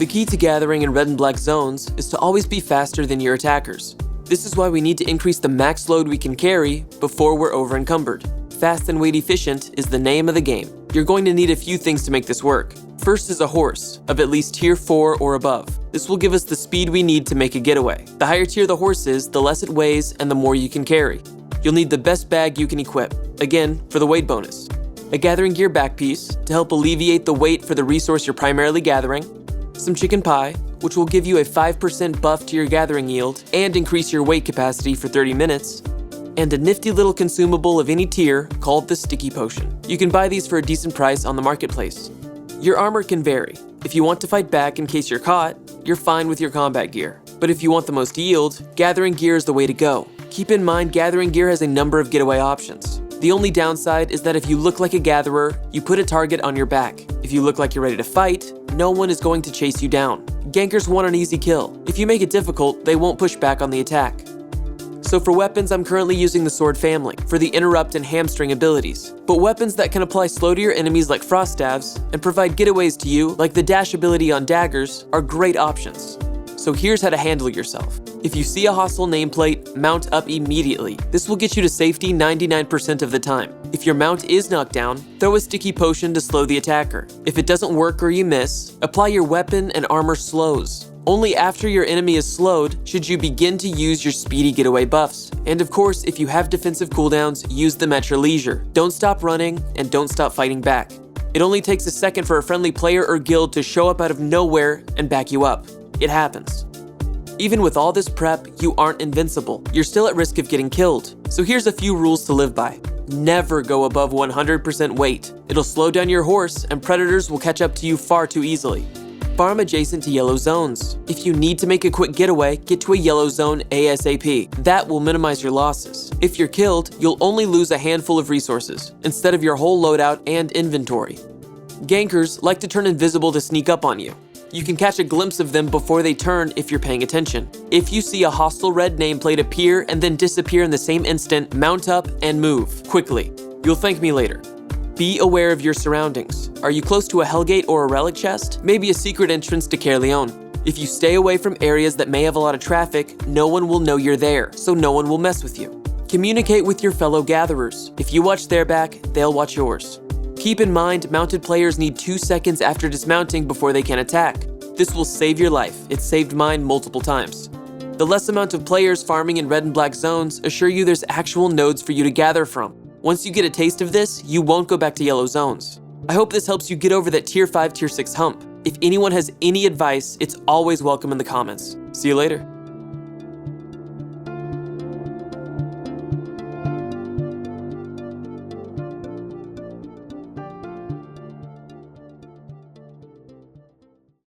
The key to gathering in red and black zones is to always be faster than your attackers. This is why we need to increase the max load we can carry before we're over-encumbered. Fast and weight efficient is the name of the game. You're going to need a few things to make this work. First is a horse, of at least tier 4 or above. This will give us the speed we need to make a getaway. The higher tier the horse is, the less it weighs and the more you can carry. You'll need the best bag you can equip, again, for the weight bonus. A gathering gear back piece, to help alleviate the weight for the resource you're primarily gathering. Some chicken pie, which will give you a 5% buff to your gathering yield and increase your weight capacity for 30 minutes. And a nifty little consumable of any tier called the sticky potion. You can buy these for a decent price on the marketplace. Your armor can vary. If you want to fight back in case you're caught, you're fine with your combat gear. But if you want the most yield, gathering gear is the way to go. Keep in mind, gathering gear has a number of getaway options. The only downside is that if you look like a gatherer, you put a target on your back. If you look like you're ready to fight, no one is going to chase you down. Gankers want an easy kill. If you make it difficult, they won't push back on the attack. So for weapons, I'm currently using the sword family for the interrupt and hamstring abilities. But weapons that can apply slow to your enemies like frost staves and provide getaways to you like the dash ability on daggers are great options. So here's how to handle yourself. If you see a hostile nameplate, mount up immediately. This will get you to safety 99% of the time. If your mount is knocked down, throw a sticky potion to slow the attacker. If it doesn't work or you miss, apply your weapon and armor slows. Only after your enemy is slowed should you begin to use your speedy getaway buffs. And of course, if you have defensive cooldowns, use them at your leisure. Don't stop running and don't stop fighting back. It only takes a second for a friendly player or guild to show up out of nowhere and back you up. It happens. Even with all this prep, you aren't invincible. You're still at risk of getting killed. So here's a few rules to live by. Never go above 100% weight. It'll slow down your horse and predators will catch up to you far too easily. Farm adjacent to yellow zones. If you need to make a quick getaway, get to a yellow zone ASAP. That will minimize your losses. If you're killed, you'll only lose a handful of resources, instead of your whole loadout and inventory. Gankers like to turn invisible to sneak up on you. You can catch a glimpse of them before they turn if you're paying attention. If you see a hostile red nameplate appear and then disappear in the same instant, mount up and move quickly. You'll thank me later. Be aware of your surroundings. Are you close to a Hellgate or a relic chest? Maybe a secret entrance to Caerleon. If you stay away from areas that may have a lot of traffic, no one will know you're there, so no one will mess with you. Communicate with your fellow gatherers. If you watch their back, they'll watch yours. Keep in mind, mounted players need 2 seconds after dismounting before they can attack. This will save your life. It's saved mine multiple times. The less amount of players farming in red and black zones assure you there's actual nodes for you to gather from. Once you get a taste of this, you won't go back to yellow zones. I hope this helps you get over that tier 5, tier 6 hump. If anyone has any advice, it's always welcome in the comments. See you later.